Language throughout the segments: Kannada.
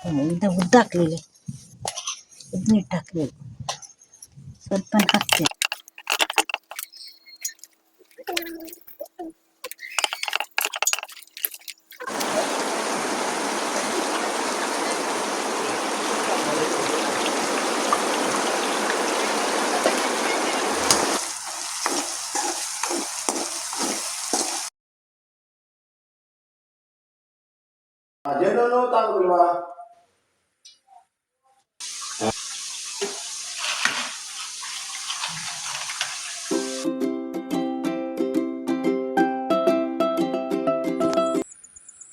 ಇದು ಉದ್ದ ಹಾಕಲಿಲ್ಲ, ಉದ್ದಿಟ್ಟು ಹಾಕಲಿಲ್ಲ, ಸ್ವಲ್ಪ ಹಾಕ್ತೇನೆ. ಅದೇನೋ ತಾಗುದಿಲ್ವಾ?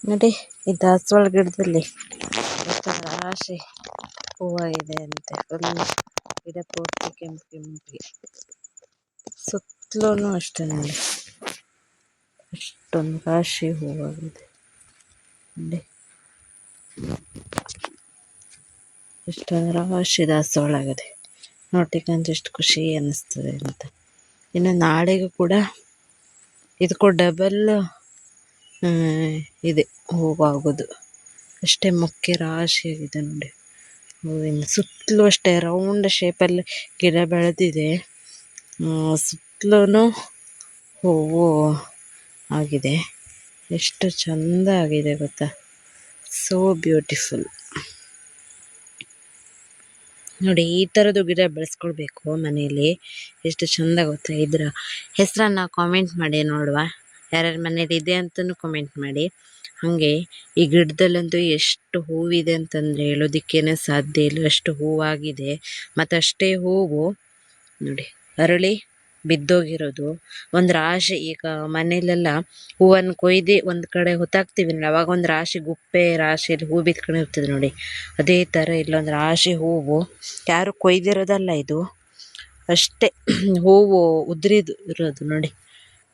ನೋಡಿ, ಈ ದಾಸವಾಳ ಗಿಡದಲ್ಲಿ ಎಷ್ಟು ರಾಶಿ ಹೂವಾಗಿದೆ ಅಂತೆ. ಫುಲ್ ಗಿಡ ಪೂರ್ತಿ ಕೆಂಪು ಕೆಂಪಿಗೆ, ಸುತ್ತಲೂ ಅಷ್ಟೇ ನೋಡಿ, ಅಷ್ಟೊಂದು ರಾಶಿ ಹೂವಾಗಿದೆ ನೋಡಿ. ಎಷ್ಟೊಂದು ರಾಶಿ ದಾಸವಾಳ ಆಗಿದೆ. ನೋಡ್ಲಿಕ್ಕಂತ ಎಷ್ಟು ಖುಷಿ ಅನ್ನಿಸ್ತದೆ ಅಂತ. ಇನ್ನು ನಾಳೆಗೂ ಕೂಡ ಇದಕ್ಕೂ ಡಬಲ್ ಇದೆ ಹೂವಾಗೋದು. ಅಷ್ಟೇ ಮುಖ್ಯ ರಾಶಿಯಾಗಿದೆ ನೋಡಿ ಹೂವಿನ. ಸುತ್ತಲೂ ಅಷ್ಟೇ ರೌಂಡ್ ಶೇಪಲ್ಲಿ ಗಿಡ ಬೆಳೆದಿದೆ. ಸುತ್ತಲೂ ಹೂವು ಆಗಿದೆ. ಎಷ್ಟು ಚಂದ ಆಗಿದೆ ಗೊತ್ತಾ, ಸೋ ಬ್ಯೂಟಿಫುಲ್ ನೋಡಿ. ಈ ಥರದ್ದು ಗಿಡ ಬೆಳೆಸ್ಕೊಳ್ಬೇಕು ಮನೆಯಲ್ಲಿ, ಎಷ್ಟು ಚಂದ ಗೊತ್ತಾ. ಇದರ ಹೆಸರನ್ನು ಕಾಮೆಂಟ್ ಮಾಡಿ ನೋಡುವ, ಯಾರ್ಯಾರ ಮನೇಲಿ ಇದೆ ಅಂತಲೂ ಕಾಮೆಂಟ್ ಮಾಡಿ. ಹಾಗೆ ಈ ಗಿಡದಲ್ಲಂತೂ ಎಷ್ಟು ಹೂವಿದೆ ಅಂತಂದರೆ ಹೇಳೋದಕ್ಕೇನೆ ಸಾಧ್ಯ ಇಲ್ಲ, ಅಷ್ಟು ಹೂವಾಗಿದೆ. ಮತ್ತು ಅಷ್ಟೇ ಹೂವು ನೋಡಿ ಅರಳಿ ಬಿದ್ದೋಗಿರೋದು ಒಂದು ರಾಶಿ. ಈಗ ಮನೆಯಲ್ಲೆಲ್ಲ ಹೂವನ್ನು ಕೊಯ್ದು ಒಂದು ಕಡೆ ಹೊತ್ತಾಕ್ತೀವಿ ನೋಡಿ, ಅವಾಗ ಒಂದು ರಾಶಿ ಗುಪ್ಪೆ ರಾಶಿಯಲ್ಲಿ ಹೂ ಬಿತ್ಕೊಂಡಿರ್ತದೆ ನೋಡಿ. ಅದೇ ಥರ ಇಲ್ಲೊಂದು ರಾಶಿ ಹೂವು, ಯಾರು ಕೊಯ್ದಿರೋದಲ್ಲ ಇದು, ಅಷ್ಟೇ ಹೂವು ಉದುರಿದು ಇರೋದು ನೋಡಿ.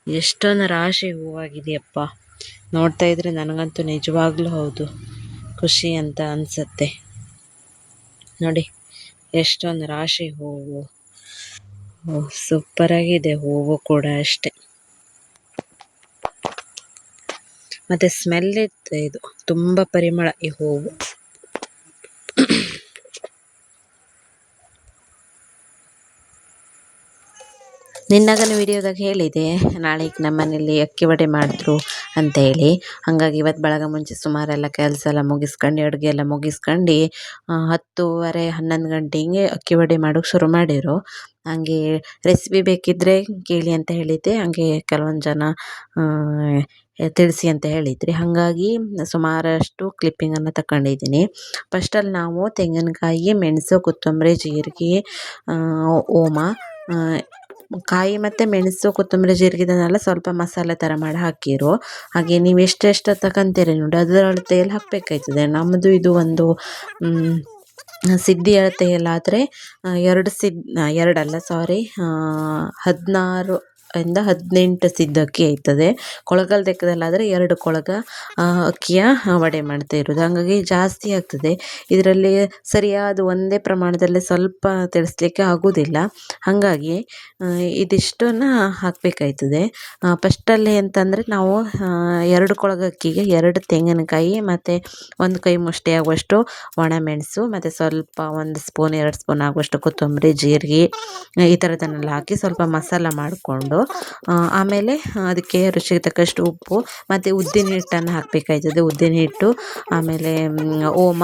ಎಷ್ಟೊಂದು ರಾಶಿ ಹೂವಾಗಿದೆಯಪ್ಪ. ನೋಡ್ತಾ ಇದ್ರೆ ನನಗಂತೂ ನಿಜವಾಗ್ಲೂ ಹೌದು ಖುಷಿ ಅಂತ ಅನಿಸುತ್ತೆ ನೋಡಿ. ಎಷ್ಟೊಂದು ರಾಶಿ ಹೂವು, ಸೂಪರಾಗಿದೆ ಹೂವು ಕೂಡ ಅಷ್ಟೆ. ಮತ್ತು ಸ್ಮೆಲ್ ಇತ್ತು, ಇದು ತುಂಬ ಪರಿಮಳ ಈ ಹೂವು. ನಿನ್ನಾಗನ ವಿಡಿಯೋದಾಗ ಹೇಳಿದೆ ನಾಳೆಗೆ ನಮ್ಮ ಮನೇಲಿ ಅಕ್ಕಿ ವಡೆ ಮಾಡಿದ್ರು ಅಂತ ಹೇಳಿ. ಹಾಗಾಗಿ ಇವತ್ತು ಬೆಳಗ್ಗೆ ಮುಂಚೆ ಸುಮಾರೆಲ್ಲ ಕೆಲಸ ಎಲ್ಲ ಮುಗಿಸ್ಕೊಂಡು, ಅಡುಗೆ ಎಲ್ಲ ಮುಗಿಸ್ಕೊಂಡು 10:30 11 ಗಂಟೆ ಹಿಂಗೆ ಅಕ್ಕಿ ವಡೆ ಮಾಡೋಕ್ಕೆ ಶುರು ಮಾಡಿರು. ಹಾಗೆ ರೆಸಿಪಿ ಬೇಕಿದ್ದರೆ ಕೇಳಿ ಅಂತ ಹೇಳಿದ್ದೆ. ಹಾಗೆ ಕೆಲವೊಂದು ಜನ ತಿಳಿಸಿ ಅಂತ ಹೇಳಿದ್ರಿ. ಹಾಗಾಗಿ ಸುಮಾರಷ್ಟು ಕ್ಲಿಪ್ಪಿಂಗನ್ನು ತಗೊಂಡಿದ್ದೀನಿ. ಫಸ್ಟಲ್ಲಿ ನಾವು ತೆಂಗಿನಕಾಯಿ, ಮೆಣಸು, ಕೊತ್ತಂಬರಿ, ಜೀರಿಗೆ, ಓಮ, ಕಾಯಿ ಮತ್ತು ಮೆಣಸು, ಕೊತ್ತಂಬರಿ, ಜೀರಿಗೆ ಇದನ್ನೆಲ್ಲ ಸ್ವಲ್ಪ ಮಸಾಲೆ ಥರ ಮಾಡಿ ಹಾಕಿರು. ಹಾಗೆ ನೀವು ಎಷ್ಟೆಷ್ಟು ತಗೊಂತೀರಿ ನೋಡಿ ಅದರ ಅಳತೆಯಲ್ಲಿ ಹಾಕಬೇಕಾಯ್ತದೆ. ನಮ್ಮದು ಇದು ಒಂದು ಸಿದ್ಧಿ ಅಳತೆಯಲ್ಲಾದರೆ 16 ಇಂದ 18 ಸಿದ್ಧ ಅಕ್ಕಿ ಆಯ್ತದೆ. ಕೊಳಗಲ್ ಲೆಕ್ಕದಲ್ಲಾದರೆ 2 ಕೊಳಗ ಅಕ್ಕಿಯ ವಡೆ ಮಾಡ್ತಾ ಇರೋದು. ಹಾಗಾಗಿ ಜಾಸ್ತಿ ಆಗ್ತದೆ. ಇದರಲ್ಲಿ ಸರಿಯಾದ ಒಂದೇ ಪ್ರಮಾಣದಲ್ಲಿ ಸ್ವಲ್ಪ ತಿಳಿಸ್ಲಿಕ್ಕೆ ಆಗೋದಿಲ್ಲ. ಹಾಗಾಗಿ ಇದಿಷ್ಟನ್ನು ಹಾಕಬೇಕಾಯ್ತದೆ. ಫಸ್ಟಲ್ಲಿ ಅಂತಂದರೆ ನಾವು 2 ಕೊಳಗ ಅಕ್ಕಿಗೆ 2 ತೆಂಗಿನಕಾಯಿ ಮತ್ತು 1 ಕೈ ಮುಷ್ಟಿ ಆಗುವಷ್ಟು ಒಣಮೆಣಸು ಮತ್ತು ಸ್ವಲ್ಪ 1 ಸ್ಪೂನ್ 2 ಸ್ಪೂನ್ ಆಗುವಷ್ಟು ಕೊತ್ತಂಬರಿ, ಜೀರಿಗೆ ಈ ಥರದನ್ನೆಲ್ಲ ಹಾಕಿ ಸ್ವಲ್ಪ ಮಸಾಲ ಮಾಡಿಕೊಂಡು ಆಮೇಲೆ ಅದಕ್ಕೆ ರುಚಿಗೆ ತಕ್ಕಷ್ಟು ಉಪ್ಪು ಮತ್ತು ಉದ್ದಿನ ಹಿಟ್ಟನ್ನು ಹಾಕಬೇಕಾಯ್ತದೆ. ಉದ್ದಿನ ಹಿಟ್ಟು, ಆಮೇಲೆ ಓಮ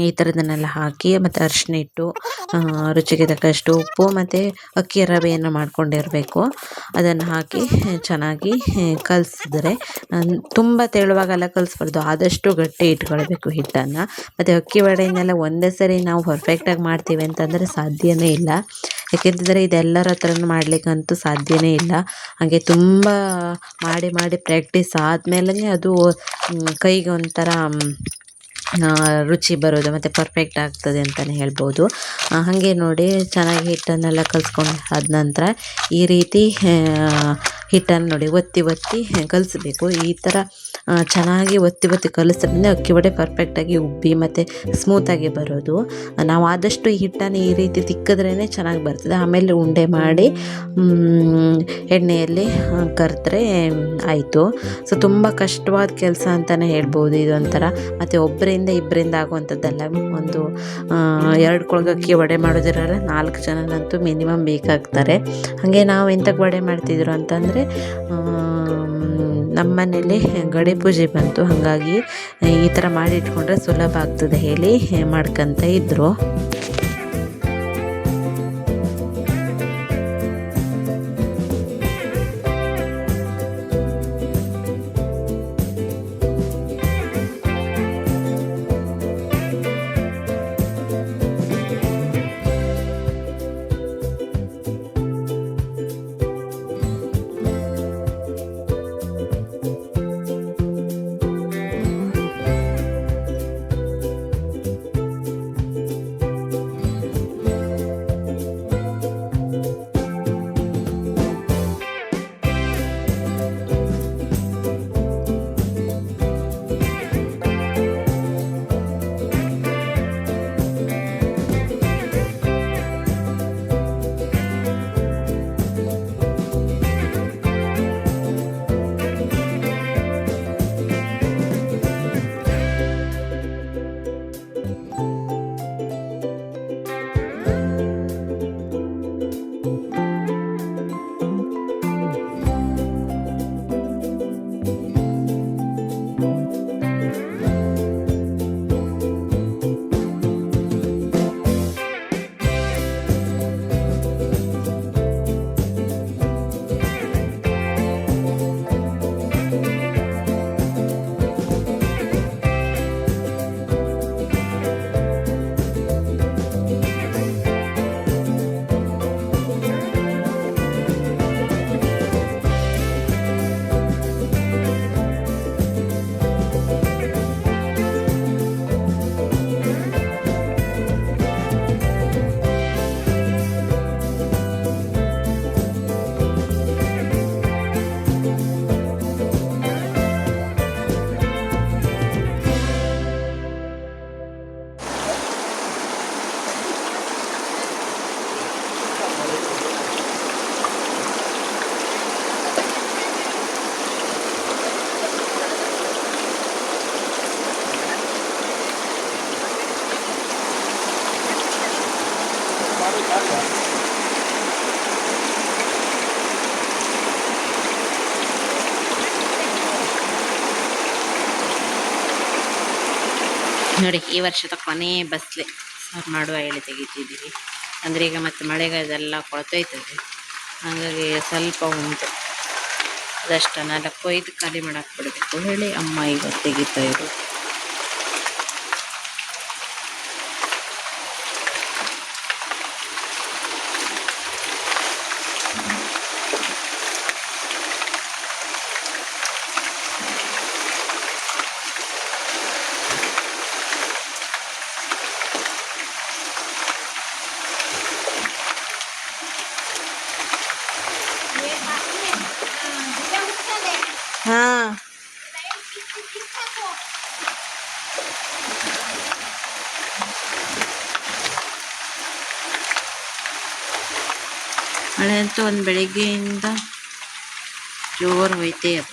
ಈ ಥರದನ್ನೆಲ್ಲ ಹಾಕಿ, ಮತ್ತು ಅರಿಶಿನ ಹಿಟ್ಟು, ರುಚಿಗೆ ತಕ್ಕಷ್ಟು ಉಪ್ಪು ಮತ್ತು ಅಕ್ಕಿ ರವೆಯನ್ನು ಮಾಡ್ಕೊಂಡಿರಬೇಕು. ಅದನ್ನು ಹಾಕಿ ಚೆನ್ನಾಗಿ ಕಲಿಸಿದ್ರೆ, ತುಂಬ ತೆಳುವಾಗೆಲ್ಲ ಕಲಿಸ್ಬಾರ್ದು, ಆದಷ್ಟು ಗಟ್ಟಿ ಇಟ್ಕೊಳ್ಬೇಕು ಹಿಟ್ಟನ್ನು. ಮತ್ತು ಅಕ್ಕಿ ವಡೆಯನ್ನೆಲ್ಲ ಒಂದೇ ಸರಿ ನಾವು ಪರ್ಫೆಕ್ಟಾಗಿ ಮಾಡ್ತೀವಿ ಅಂತಂದರೆ ಸಾಧ್ಯವೇ ಇಲ್ಲ. ಯಾಕೆಂತಂದರೆ ಇದೆಲ್ಲರ ಹತ್ರನೂ ಮಾಡಲಿಕ್ಕಂತೂ ಸಾಧ್ಯವೇ ಇಲ್ಲ. ಹಾಗೆ ತುಂಬ ಮಾಡಿ ಮಾಡಿ ಪ್ರಾಕ್ಟೀಸ್ ಆದಮೇಲೆ ಅದು ಕೈಗೆ ಒಂಥರ ರುಚಿ ಬರೋದು ಮತ್ತು ಪರ್ಫೆಕ್ಟ್ ಆಗ್ತದೆ ಅಂತಲೇ ಹೇಳ್ಬೋದು. ಹಾಗೆ ನೋಡಿ ಚೆನ್ನಾಗಿ ಹಿಟ್ಟನ್ನೆಲ್ಲ ಕಲಿಸ್ಕೊಂಡು ಆದ ನಂತರ ಈ ರೀತಿ ಹಿಟ್ಟನ್ನು ನೋಡಿ ಒತ್ತಿ ಒತ್ತಿ ಕಲಿಸ್ಬೇಕು. ಈ ಥರ ಚೆನ್ನಾಗಿ ಒತ್ತಿ ಒತ್ತಿ ಕಲಿಸೋದ್ರಿಂದ ಅಕ್ಕಿ ವಡೆ ಪರ್ಫೆಕ್ಟಾಗಿ ಉಬ್ಬಿ ಮತ್ತು ಸ್ಮೂತಾಗಿ ಬರೋದು. ನಾವು ಆದಷ್ಟು ಹಿಟ್ಟನ್ನು ಈ ರೀತಿ ತಿಕ್ಕಿದ್ರೇ ಚೆನ್ನಾಗಿ ಬರ್ತದೆ. ಆಮೇಲೆ ಉಂಡೆ ಮಾಡಿ ಎಣ್ಣೆಯಲ್ಲಿ ಕರೆದ್ರೆ ಆಯಿತು. ಸೊ ತುಂಬ ಕಷ್ಟವಾದ ಕೆಲಸ ಅಂತಲೇ ಹೇಳ್ಬೋದು ಇದೊಂಥರ. ಮತ್ತು ಒಬ್ಬರಿಂದ ಇಬ್ಬರಿಂದ ಆಗುವಂಥದ್ದಲ್ಲ. ಒಂದು 2 ಕೊಳಗ ಅಕ್ಕಿ ವಡೆ ಮಾಡೋದಿರಲ್ಲ, 4 ಜನನಂತೂ ಮಿನಿಮಮ್ ಬೇಕಾಗ್ತಾರೆ. ಹಾಗೆ ನಾವು ಎಂತಕ್ಕೆ ವಡೆ ಮಾಡ್ತಿದ್ರು ಅಂತಂದರೆ ನಮ್ಮ ಮನೇಲಿ ಗಡೆ ಪೂಜೆ ಬಂತು, ಹಾಗಾಗಿ ಈ ಥರ ಮಾಡಿ ಇಟ್ಕೊಂಡ್ರೆ ಸುಲಭ ಆಗ್ತದೆ ಹೇಳಿ ಮಾಡ್ಕೊತ ಇದ್ದರು. ನೋಡಿ, ಈ ವರ್ಷದ ಕೊನೆ ಬಸ್ಲೆ ಸಾರು ಮಾಡುವ ಎಳೆ ತೆಗಿತಿದ್ದೀವಿ. ಅಂದರೆ ಈಗ ಮತ್ತೆ ಮಳೆಗಾಲದೆಲ್ಲ ಕೊಳ್ತೋಯ್ತದೆ, ಹಾಗಾಗಿ ಸ್ವಲ್ಪ ಉಂಟು. ಅದಷ್ಟನ್ನೆಲ್ಲ ಕೊಯ್ದು ಖಾಲಿ ಮಾಡಕ್ಕೆ ಬಿಡಬೇಕು ಹೇಳಿ ಅಮ್ಮ ಈಗ ತೆಗಿತಾ ಇರು. ಹಾಂ, ಮಳೆ ಅಂತೂ ಒಂದು ಬೆಳಿಗ್ಗೆಯಿಂದ ಜೋರು ಹೋಯ್ತೇ ಅದು.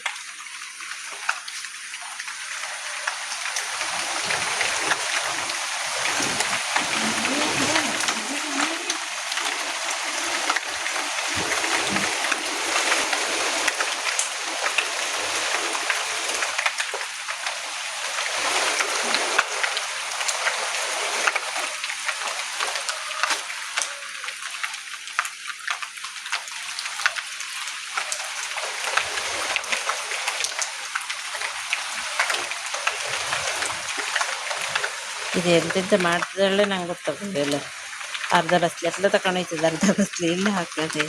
ಇದು ಎಂತೆಂತ ಮಾಡ್ತಿದ್ದಾಳೆ ನಂಗೆ ಗೊತ್ತಾಗೋದಿಲ್ಲ. ಅರ್ಧ ಬಸ್ಲಿ ಎಲ್ಲ ತಗೊಂಡೋಯ್ತದೆ, ಅರ್ಧ ಬಸ್ಲಿ ಇಲ್ಲ ಹಾಕ್ತದೆ.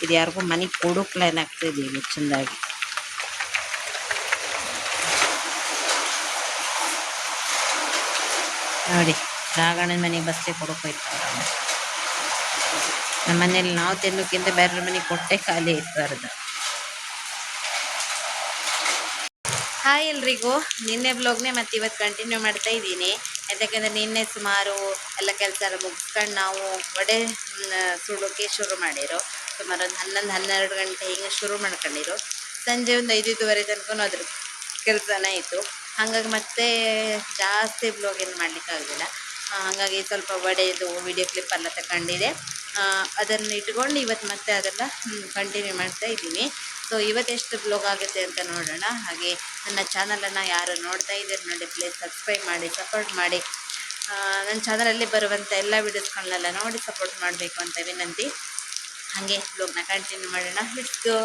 ಇದು ಯಾರಿಗೂ ಮನೆಗೆ ಕೊಡೋ ಪ್ಲ್ಯಾನ್ ಆಗ್ತಾಯಿದೆ ಈಗ ಚೆಂದಾಗಿ. ನೋಡಿ, ರಾಗಣ್ಣನ ಮನೆಗೆ ಬಸ್ಲಿ ಕೊಡೋಕೆ ಹೋಯ್ತಾರೆ. ನಮ್ಮ ಮನೇಲಿ ನಾವು ತಿನ್ನೋಕ್ಕಿಂತ ಬೇರೆ ಮನೆಗೆ ಕೊಟ್ಟೆ ಖಾಲಿ ಆಯ್ತು ಅರ್ಧ. ಹಾಯ್ ಎಲ್ರಿಗೂ, ನಿನ್ನೆ ಬ್ಲಾಗ್ನೇ ಮತ್ತೆ ಇವತ್ತು ಕಂಟಿನ್ಯೂ ಮಾಡ್ತಾ ಇದ್ದೀನಿ. ಯಾಕೆಂದರೆ ನಿನ್ನೆ ಸುಮಾರು ಎಲ್ಲ ಕೆಲಸ ಎಲ್ಲ ಮುಗಿಸ್ಕೊಂಡು ನಾವು ವಡೆ ಸುಡೋಕ್ಕೆ ಶುರು ಮಾಡಿರೋ. ಸುಮಾರು ಒಂದು 11-12 ಗಂಟೆ ಹಿಂಗೆ ಶುರು ಮಾಡ್ಕೊಂಡಿರೋ. ಸಂಜೆ ಒಂದು 5-5:30 ತನಕ ಅದ್ರ ಕೆಲಸನೇ ಇತ್ತು. ಹಾಗಾಗಿ ಮತ್ತೆ ಜಾಸ್ತಿ ಬ್ಲಾಗ್ ಏನು ಮಾಡಲಿಕ್ಕಾಗಲಿಲ್ಲ. ಹಾಗಾಗಿ ಸ್ವಲ್ಪ ವಡೆದು ವಿಡಿಯೋ ಕ್ಲಿಪ್ ಎಲ್ಲ ತಗೊಂಡಿದೆ. ಅದನ್ನು ಇಟ್ಕೊಂಡು ಇವತ್ತು ಮತ್ತೆ ಅದೆಲ್ಲ ಕಂಟಿನ್ಯೂ ಮಾಡ್ತಾ ಇದ್ದೀನಿ. ಸೊ ಇವತ್ತೆಷ್ಟು ಬ್ಲಾಗ್ ಆಗುತ್ತೆ ಅಂತ ನೋಡೋಣ. ಹಾಗೆ ನನ್ನ ಚಾನಲನ್ನು ಯಾರು ನೋಡ್ತಾ ಇದ್ದಾರೆ ನೋಡಿ, ಪ್ಲೀಸ್ ಸಬ್ಸ್ಕ್ರೈಬ್ ಮಾಡಿ, ಸಪೋರ್ಟ್ ಮಾಡಿ. ನನ್ನ ಚಾನಲಲ್ಲಿ ಬರುವಂಥ ಎಲ್ಲ ವೀಡಿಯೋಸ್ಗಳನ್ನೆಲ್ಲ ನೋಡಿ ಸಪೋರ್ಟ್ ಮಾಡಬೇಕು ಅಂತ ವಿನಂತಿ. ಹಾಗೆ ಬ್ಲಾಗ್ನ ಕಂಟಿನ್ಯೂ ಮಾಡೋಣ. Let's go.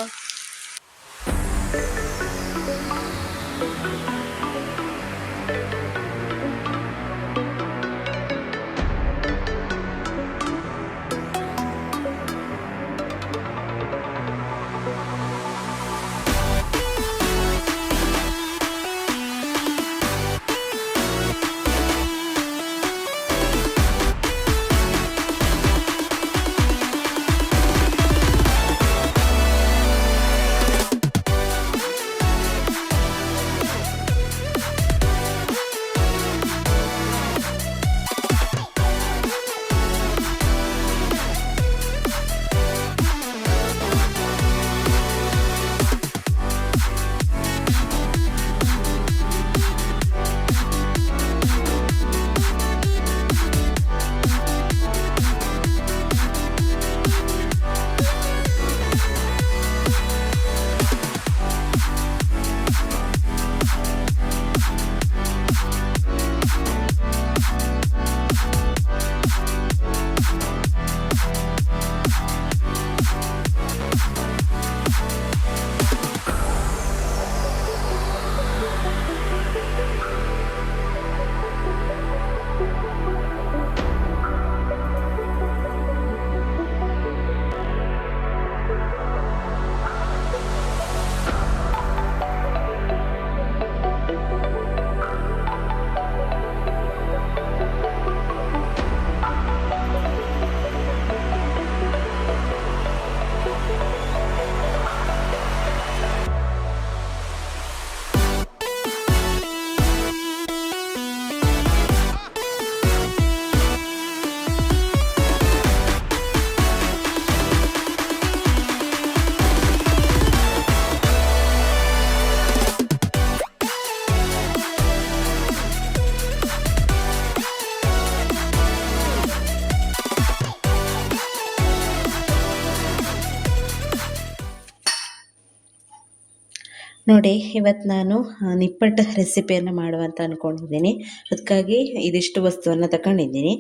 ನೋಡಿ, ಇವತ್ತು ನಾನು ನಿಪ್ಪಟ್ಟು ರೆಸಿಪಿಯನ್ನು ಮಾಡುವಂತ ಅಂದ್ಕೊಂಡಿದ್ದೀನಿ. ಅದಕ್ಕಾಗಿ ಇದಿಷ್ಟು ವಸ್ತುವನ್ನು ತಗೊಂಡಿದ್ದೀನಿ.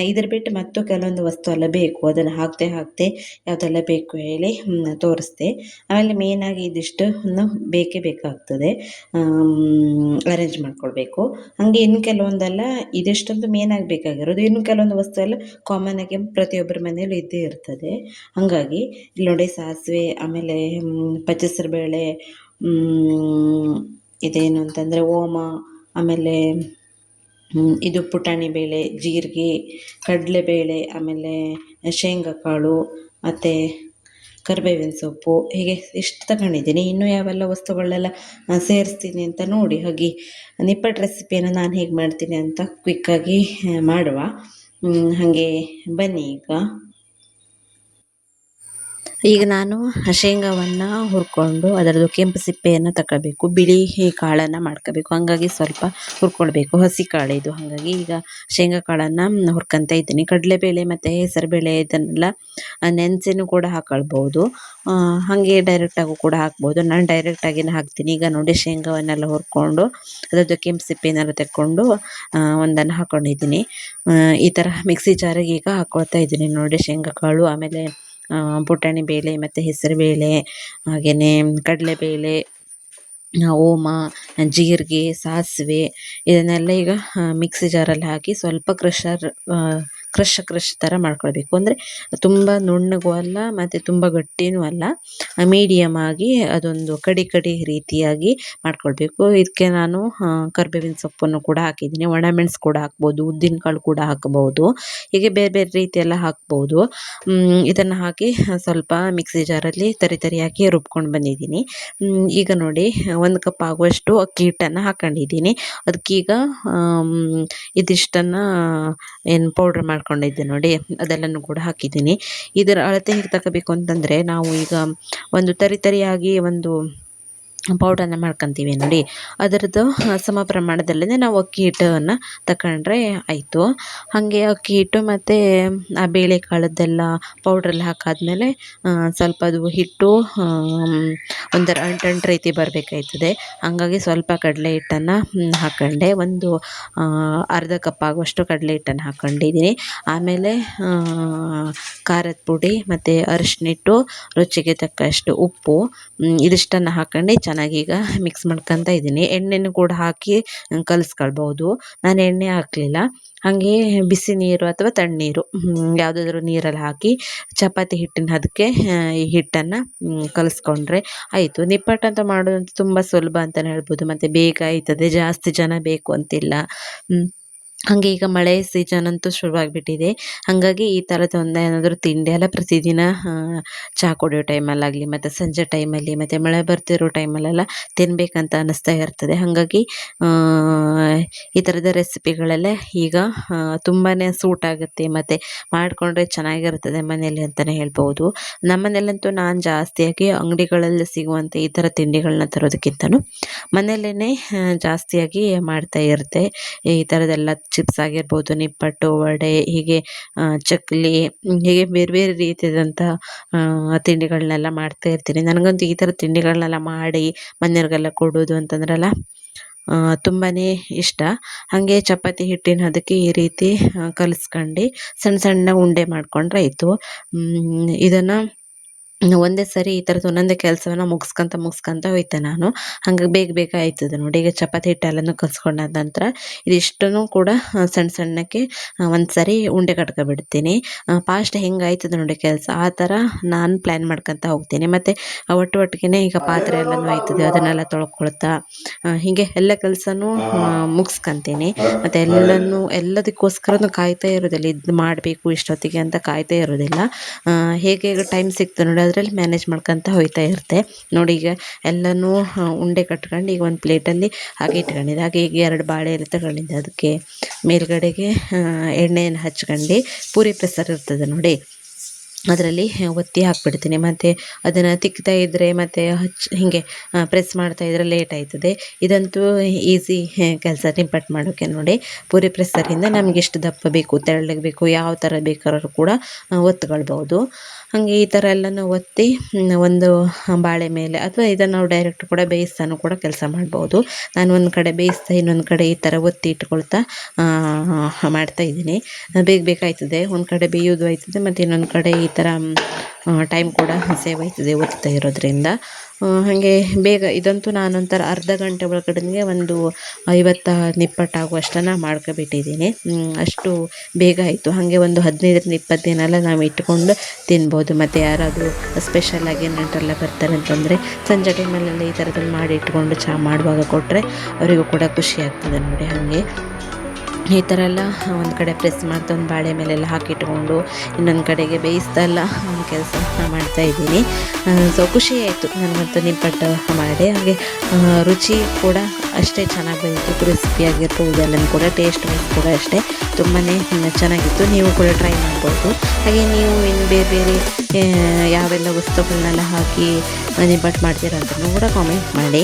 ಇದ್ರ ಬಿಟ್ಟು ಮತ್ತು ಕೆಲವೊಂದು ವಸ್ತು ಎಲ್ಲ ಬೇಕು. ಅದನ್ನು ಹಾಕ್ತೆ ಯಾವುದೆಲ್ಲ ಬೇಕು ಹೇಳಿ ತೋರಿಸ್ದೆ. ಆಮೇಲೆ ಮೇಯ್ನಾಗಿ ಇದಿಷ್ಟನ್ನು ಬೇಕೇ ಬೇಕಾಗ್ತದೆ, ಅರೇಂಜ್ ಮಾಡ್ಕೊಳ್ಬೇಕು. ಹಾಗೆ ಇನ್ನು ಕೆಲವೊಂದೆಲ್ಲ ಇದಿಷ್ಟೊಂದು ಮೇಯ್ನಾಗಿ ಬೇಕಾಗಿರೋದು. ಇನ್ನು ಕೆಲವೊಂದು ವಸ್ತು ಎಲ್ಲ ಕಾಮನ್ ಆಗಿ ಪ್ರತಿಯೊಬ್ಬರ ಮನೆಯಲ್ಲೂ ಇದ್ದೇ ಇರ್ತದೆ. ಹಾಗಾಗಿ ಇಲ್ಲಿ ನೋಡಿ, ಸಾಸಿವೆ, ಆಮೇಲೆ ಪಚ್ಚಸರು ಬೇಳೆ, ಇದೇನು ಅಂತಂದರೆ ಓಮ, ಆಮೇಲೆ ಇದು ಪುಟಾಣಿ ಬೇಳೆ, ಜೀರಿಗೆ, ಕಡಲೆಬೇಳೆ, ಆಮೇಲೆ ಶೇಂಗಾ ಕಾಳು, ಮತ್ತು ಕರಿಬೇವಿನ ಸೊಪ್ಪು, ಹೀಗೆ ಇಷ್ಟು ತಗೊಂಡಿದ್ದೀನಿ. ಇನ್ನೂ ಯಾವೆಲ್ಲ ವಸ್ತುಗಳನ್ನೆಲ್ಲ ಸೇರಿಸ್ತೀನಿ ಅಂತ ನೋಡಿ. ಹಾಗೆ ನಿಪ್ಪಟ್ಟು ರೆಸಿಪಿಯನ್ನು ನಾನು ಹೇಗೆ ಮಾಡ್ತೀನಿ ಅಂತ ಕ್ವಿಕ್ಕಾಗಿ ಮಾಡುವ. ಹಾಗೆ ಬನ್ನಿ. ಈಗ ನಾನು ಶೇಂಗಾವನ್ನು ಹುರ್ಕೊಂಡು ಅದರದ್ದು ಕೆಂಪು ಸಿಪ್ಪೆಯನ್ನು ತಗೋಬೇಕು, ಬಿಳಿ ಕಾಳನ್ನು ಮಾಡ್ಕೋಬೇಕು. ಹಾಗಾಗಿ ಸ್ವಲ್ಪ ಹುರ್ಕೊಳ್ಬೇಕು, ಹಸಿ ಕಾಳಿದು. ಹಾಗಾಗಿ ಈಗ ಶೇಂಗಾ ಕಾಳನ್ನು ಹುರ್ಕೊತಾ ಇದ್ದೀನಿ. ಕಡಲೆಬೇಳೆ ಮತ್ತು ಹೆಸರುಬೇಳೆ ಇದನ್ನೆಲ್ಲ ನೆನೆಸಿನೂ ಕೂಡ ಹಾಕೊಳ್ಬೋದು, ಹಾಗೆ ಡೈರೆಕ್ಟಾಗೂ ಕೂಡ ಹಾಕ್ಬೋದು. ನಾನು ಡೈರೆಕ್ಟಾಗಿನೇ ಹಾಕ್ತೀನಿ. ಈಗ ನೋಡಿ, ಶೇಂಗಾವನ್ನೆಲ್ಲ ಹುರ್ಕೊಂಡು ಅದರದ್ದು ಕೆಂಪು ಸಿಪ್ಪೆನೆಲ್ಲ ತೆಕ್ಕೊಂಡು ಒಂದನ್ನು ಹಾಕ್ಕೊಂಡಿದ್ದೀನಿ. ಈ ಥರ ಮಿಕ್ಸಿ ಜಾರಿಗೆ ಈಗ ಹಾಕ್ಕೊಳ್ತಾ ಇದ್ದೀನಿ. ನೋಡಿ, ಶೇಂಗಾ ಕಾಳು, ಆಮೇಲೆ ಪುಟಾಣಿ ಬೇಳೆ ಮತ್ತು ಹೆಸರುಬೇಳೆ, ಹಾಗೆಯೇ ಕಡಲೆಬೇಳೆ, ಓಮ, ಜೀರಿಗೆ, ಸಾಸಿವೆ ಇದನ್ನೆಲ್ಲ ಈಗ ಮಿಕ್ಸಿ ಜಾರಲ್ಲಿ ಹಾಕಿ ಸ್ವಲ್ಪ ಕ್ರಷ್ ಥರ ಮಾಡ್ಕೊಳ್ಬೇಕು. ಅಂದರೆ ತುಂಬ ನುಣ್ಣಗೂ ಅಲ್ಲ ಮತ್ತು ತುಂಬ ಗಟ್ಟಿನೂ ಅಲ್ಲ, ಮೀಡಿಯಮ್ ಆಗಿ ಅದೊಂದು ಕಡಿ ರೀತಿಯಾಗಿ ಮಾಡ್ಕೊಳ್ಬೇಕು. ಇದಕ್ಕೆ ನಾನು ಕರಿಬೇವಿನ ಸೊಪ್ಪನ್ನು ಕೂಡ ಹಾಕಿದ್ದೀನಿ, ಒಣಮೆಣಸು ಕೂಡ ಹಾಕ್ಬೋದು, ಉದ್ದಿನಕಾಳು ಕೂಡ ಹಾಕ್ಬೋದು, ಹೀಗೆ ಬೇರೆ ಬೇರೆ ರೀತಿಯೆಲ್ಲ ಹಾಕ್ಬೋದು. ಇದನ್ನು ಹಾಕಿ ಸ್ವಲ್ಪ ಮಿಕ್ಸಿ ಜಾರಲ್ಲಿ ತರಿಯಾಗಿ ರುಬ್ಕೊಂಡು ಬಂದಿದ್ದೀನಿ. ಈಗ ನೋಡಿ 1 ಕಪ್ ಆಗುವಷ್ಟು ಅಕ್ಕಿ ಹಿಟ್ಟನ್ನು ಹಾಕ್ಕೊಂಡಿದ್ದೀನಿ. ಅದಕ್ಕೀಗ ಇದಿಷ್ಟನ್ನು ಏನು ಪೌಡ್ರ್ ಮಾಡ್ಕೊಂಡಿದ್ದೆ ನೋಡಿ, ಅದೆಲ್ಲನೂ ಕೂಡ ಹಾಕಿದ್ದೀನಿ. ಇದರ ಅಳತೆ ಹೇಗೆ ತಗೋಬೇಕು ಅಂತಂದರೆ, ನಾವು ಈಗ ಒಂದು ತರಿಯಾಗಿ ಒಂದು ಪೌಡರನ್ನ ಮಾಡ್ಕೊತೀವಿ ನೋಡಿ, ಅದರದ್ದು ಸಮ ಪ್ರಮಾಣದಲ್ಲೇ ನಾವು ಅಕ್ಕಿ ಹಿಟ್ಟನ್ನು ತಗೊಂಡ್ರೆ ಆಯಿತು. ಹಾಗೆ ಅಕ್ಕಿ ಹಿಟ್ಟು ಮತ್ತು ಆ ಬೇಳೆಕಾಳದ್ದೆಲ್ಲ ಪೌಡ್ರಲ್ಲಿ ಹಾಕಾದ್ಮೇಲೆ ಸ್ವಲ್ಪ ಅದು ಹಿಟ್ಟು ಒಂಥರ ಅಂಟು ರೀತಿ ಬರಬೇಕಾಯ್ತದೆ. ಹಾಗಾಗಿ ಸ್ವಲ್ಪ ಕಡಲೆ ಹಿಟ್ಟನ್ನು ಹಾಕ್ಕೊಂಡೆ, ಒಂದು ಅರ್ಧ ಕಪ್ ಆಗುವಷ್ಟು ಕಡಲೆ ಹಿಟ್ಟನ್ನು ಹಾಕ್ಕೊಂಡಿದ್ದೀನಿ. ಆಮೇಲೆ ಖಾರದ ಪುಡಿ ಮತ್ತು ಅರಿಶಿನ ಹಿಟ್ಟು, ರುಚಿಗೆ ತಕ್ಕಷ್ಟು ಉಪ್ಪು, ಇದಿಷ್ಟನ್ನು ಹಾಕ್ಕೊಂಡು ಚೆನ್ನಾಗಿ ಈಗ ಮಿಕ್ಸ್ ಮಾಡ್ಕೊತಾ ಇದ್ದೀನಿ. ಎಣ್ಣೆನೂ ಕೂಡ ಹಾಕಿ ಕಲಿಸ್ಕೊಳ್ಬೋದು. ನಾನು ಎಣ್ಣೆ ಹಾಕಲಿಲ್ಲ, ಹಾಗೆ ಬಿಸಿ ನೀರು ಅಥವಾ ತಣ್ಣೀರು ಯಾವುದಾದ್ರೂ ನೀರಲ್ಲಿ ಹಾಕಿ ಚಪಾತಿ ಹಿಟ್ಟಿನ ಹದಕ್ಕೆ ಈ ಹಿಟ್ಟನ್ನು ಕಲಿಸ್ಕೊಂಡ್ರೆ ಆಯಿತು. ನಿಪ್ಪಟ್ಟು ಅಂತ ಮಾಡೋದಂತ ತುಂಬ ಸುಲಭ ಅಂತಲೇ ಹೇಳ್ಬೋದು, ಮತ್ತು ಬೇಗ ಆಯ್ತದೆ, ಜಾಸ್ತಿ ಜನ ಬೇಕು ಅಂತಿಲ್ಲ. ಹಾಗೆ ಈಗ ಮಳೆ ಸೀಸನ್ ಅಂತೂ ಶುರುವಾಗಿಬಿಟ್ಟಿದೆ, ಹಾಗಾಗಿ ಈ ಥರದ ಒಂದು ಏನಾದರೂ ತಿಂಡಿ ಎಲ್ಲ ಪ್ರತಿದಿನ ಚಹಾ ಕುಡಿಯೋ ಟೈಮಲ್ಲಾಗಲಿ ಮತ್ತು ಸಂಜೆ ಟೈಮಲ್ಲಿ ಮತ್ತು ಮಳೆ ಬರ್ತಿರೋ ಟೈಮಲ್ಲೆಲ್ಲ ತಿನ್ನಬೇಕಂತ ಅನ್ನಿಸ್ತಾ ಇರ್ತದೆ. ಹಾಗಾಗಿ ಈ ಥರದ ರೆಸಿಪಿಗಳೆಲ್ಲ ಈಗ ತುಂಬಾ ಸೂಟ್ ಆಗುತ್ತೆ ಮತ್ತು ಮಾಡಿಕೊಂಡ್ರೆ ಚೆನ್ನಾಗಿರ್ತದೆ ಮನೆಯಲ್ಲಿ ಅಂತಲೇ ಹೇಳ್ಬೋದು. ನಮ್ಮ ಮನೆಯಲ್ಲಂತೂ ನಾನು ಜಾಸ್ತಿಯಾಗಿ ಅಂಗಡಿಗಳಲ್ಲಿ ಸಿಗುವಂಥ ಈ ಥರ ತಿಂಡಿಗಳನ್ನ ತರೋದಕ್ಕಿಂತನೂ ಮನೆಯಲ್ಲೇ ಜಾಸ್ತಿಯಾಗಿ ಮಾಡ್ತಾ ಇರುತ್ತೆ. ಈ ಥರದ್ದೆಲ್ಲ ಚಿಪ್ಸ್ ಆಗಿರ್ಬೋದು, ನಿಪ್ಪಟ್ಟು, ವಡೆ, ಹೀಗೆ ಚಕ್ಕಲಿ, ಹೀಗೆ ಬೇರೆ ಬೇರೆ ರೀತಿಯಾದಂಥ ತಿಂಡಿಗಳನ್ನೆಲ್ಲ ಮಾಡ್ತಾ ಇರ್ತೀನಿ. ನನಗಂತೂ ಈ ಥರ ತಿಂಡಿಗಳನ್ನೆಲ್ಲ ಮಾಡಿ ಮನೆಯವ್ರಿಗೆಲ್ಲ ಕೊಡೋದು ಅಂತಂದ್ರಲ್ಲ ತುಂಬಾ ಇಷ್ಟ. ಹಾಗೆ ಚಪಾತಿ ಹಿಟ್ಟಿನ ಅದಕ್ಕೆ ಈ ರೀತಿ ಕಲಿಸ್ಕೊಂಡು ಸಣ್ಣ ಸಣ್ಣ ಉಂಡೆ ಮಾಡ್ಕೊಂಡ್ರೆ ಆಯಿತು. ಇದನ್ನು ಒಂದೇ ಸರಿ ಈ ಥರದ್ದು ಒಂದೊಂದೇ ಕೆಲಸವನ್ನು ಮುಗಿಸ್ಕೊಂತ ಹೋಯ್ತೆ ನಾನು. ಹಾಗಾಗಿ ಬೇಗ ಆಯ್ತದೆ ನೋಡಿ. ಈಗ ಚಪಾತಿ ಹಿಟ್ಟೆಲ್ಲನೂ ಕಲಿಸ್ಕೊಂಡಾದ ನಂತರ ಇದಿಷ್ಟನ್ನು ಕೂಡ ಸಣ್ಣಕ್ಕೆ ಒಂದು ಸರಿ ಉಂಡೆ ಕಟ್ಕೊಬಿಡ್ತೀನಿ. ಫಾಸ್ಟ್ ಹೆಂಗೆ ಆಯ್ತದೆ ನೋಡಿ ಕೆಲಸ, ಆ ಥರ ನಾನು ಪ್ಲ್ಯಾನ್ ಮಾಡ್ಕೊತ ಹೋಗ್ತೀನಿ. ಮತ್ತು ಒಟ್ಟಿಗೆ ಈಗ ಪಾತ್ರೆ ಎಲ್ಲನೂ ಆಯ್ತದೆ, ಅದನ್ನೆಲ್ಲ ತೊಳ್ಕೊಳ್ತಾ ಹೀಗೆ ಎಲ್ಲ ಕೆಲಸನೂ ಮುಗಿಸ್ಕೊತೀನಿ. ಮತ್ತು ಎಲ್ಲದಕ್ಕೋಸ್ಕರನೂ ಕಾಯ್ತಾ ಇರೋದಿಲ್ಲ, ಇದು ಮಾಡಬೇಕು ಇಷ್ಟೊತ್ತಿಗೆ ಅಂತ ಕಾಯ್ತಾ ಇರೋದಿಲ್ಲ. ಹೇಗೆ ಟೈಮ್ ಸಿಕ್ತು ನೋಡಿ ಅದರಲ್ಲಿ ಮ್ಯಾನೇಜ್ ಮಾಡ್ಕೊತ ಹೋಗ್ತಾ ಇರುತ್ತೆ ನೋಡಿ. ಈಗ ಎಲ್ಲನೂ ಉಂಡೆ ಕಟ್ಕೊಂಡು ಈಗ ಒಂದು ಪ್ಲೇಟಲ್ಲಿ ಹಾಗೆ ಇಟ್ಕೊಂಡಿದ್ದೆ. ಹಾಗೆ ಈಗ 2 ಬಾಳೆ ಎಲೆ ತಗೊಂಡಿದ್ದೆ, ಅದಕ್ಕೆ ಮೇಲ್ಗಡೆಗೆ ಎಣ್ಣೆಯನ್ನು ಹಚ್ಕೊಂಡು ಪೂರಿ ಪ್ರೆಸರ್ ಇರ್ತದೆ ನೋಡಿ, ಅದರಲ್ಲಿ ಒತ್ತಿ ಹಾಕ್ಬಿಡ್ತೀನಿ. ಮತ್ತು ಅದನ್ನು ತಿಕ್ತಾ ಇದ್ದರೆ ಮತ್ತು ಹೀಗೆ ಪ್ರೆಸ್ ಮಾಡ್ತಾಯಿದ್ರೆ ಲೇಟ್ ಆಯ್ತದೆ. ಇದಂತೂ ಈಸಿ ಕೆಲಸ ನಿಪ್ಪಟ್ಟು ಮಾಡೋಕ್ಕೆ ನೋಡಿ. ಪೂರಿ ಪ್ರೆಸ್ಸರಿಂದ ನಮ್ಗೆ ಎಷ್ಟು ದಪ್ಪ ಬೇಕು, ತೆಳ್ಳಗೆ ಬೇಕು, ಯಾವ ಥರ ಬೇಕಾದ್ರೂ ಕೂಡ ಒತ್ಕೊಳ್ಬೋದು. ಹಾಗೆ ಈ ಥರ ಎಲ್ಲನೂ ಒತ್ತಿ ಒಂದು ಬಾಳೆ ಮೇಲೆ ಅಥವಾ ಇದನ್ನು ನಾವು ಡೈರೆಕ್ಟ್ ಕೂಡ ಬೇಯಿಸ್ತಾನು ಕೂಡ ಕೆಲಸ ಮಾಡ್ಬೋದು. ನಾನು ಒಂದು ಕಡೆ ಬೇಯಿಸ್ತಾ ಇನ್ನೊಂದು ಕಡೆ ಈ ಥರ ಒತ್ತಿ ಇಟ್ಕೊಳ್ತಾ ಮಾಡ್ತಾಯಿದ್ದೀನಿ. ಬೇಗ ಆಯ್ತದೆ, ಒಂದು ಕಡೆ ಬೇಯೋದು ಆಯ್ತದೆ ಮತ್ತು ಇನ್ನೊಂದು ಕಡೆ ಈ ಥರ ಟೈಮ್ ಕೂಡ ಸೇವ್ ಆಯ್ತದೆ ಒತ್ತಾ ಇರೋದ್ರಿಂದ. ಹಾಗೆ ಬೇಗ ಇದಂತೂ ನಾನೊಂಥರ ಅರ್ಧ ಗಂಟೆ ಒಳಗಡೆ ಒಂದು 50 ನಿಪ್ಪಟ್ಟಾಗುವಷ್ಟನ್ನು ಮಾಡ್ಕೊಬಿಟ್ಟಿದ್ದೀನಿ. ಅಷ್ಟು ಬೇಗ ಆಯಿತು. ಹಾಗೆ ಒಂದು 15-20 ದಿನ ಎಲ್ಲ ನಾವು ಇಟ್ಕೊಂಡು ತಿನ್ಬೋದು. ಮತ್ತು ಯಾರಾದರೂ ಸ್ಪೆಷಲಾಗಿ ನೆಂಟರೆಲ್ಲ ಬರ್ತಾರೆ ಅಂತಂದರೆ ಸಂಜೆ ಟೈಮಲ್ಲೆಲ್ಲ ಈ ಥರದಲ್ಲಿ ಮಾಡಿ ಇಟ್ಕೊಂಡು ಚಹಾ ಮಾಡುವಾಗ ಕೊಟ್ಟರೆ ಅವರಿಗೂ ಕೂಡ ಖುಷಿ ಆಗ್ತದೆ ನೋಡಿ. ಹಾಗೆ ಈ ಥರ ಎಲ್ಲ ಒಂದು ಕಡೆ ಪ್ರೆಸ್ ಮಾಡ್ತಾ ಒಂದು ಬಾಳೆ ಮೇಲೆಲ್ಲ ಹಾಕಿಟ್ಕೊಂಡು ಇನ್ನೊಂದು ಕಡೆಗೆ ಬೇಯಿಸ್ತಾ ಎಲ್ಲ ಒಂದು ಕೆಲಸ ಮಾಡ್ತಾಯಿದ್ದೀನಿ. ಸೊ ಖುಷಿ ಆಯಿತು ನನಗಂತೂ ನಿಪ್ಪಟ್ಟು ಮಾಡಿ. ಹಾಗೆ ರುಚಿ ಕೂಡ ಅಷ್ಟೇ ಚೆನ್ನಾಗಿ ಬಂದಿತ್ತು, ಕ್ರಿಸ್ಪಿಯಾಗಿರ್ಬೋದು, ಎಲ್ಲನೂ ಕೂಡ ಟೇಸ್ಟ್ ವೈಸ್ ಕೂಡ ಅಷ್ಟೇ ತುಂಬಾ ಚೆನ್ನಾಗಿತ್ತು. ನೀವು ಕೂಡ ಟ್ರೈ ಮಾಡ್ಬೋದು. ಹಾಗೆ ನೀವು ಇನ್ನು ಬೇರೆ ಯಾವೆಲ್ಲ ವಸ್ತುಗಳನ್ನೆಲ್ಲ ಹಾಕಿ ನಿಪ್ಪಟ್ಟು ಮಾಡ್ತೀರಾ ಅಂತ ಕೂಡ ಕಾಮೆಂಟ್ ಮಾಡಿ.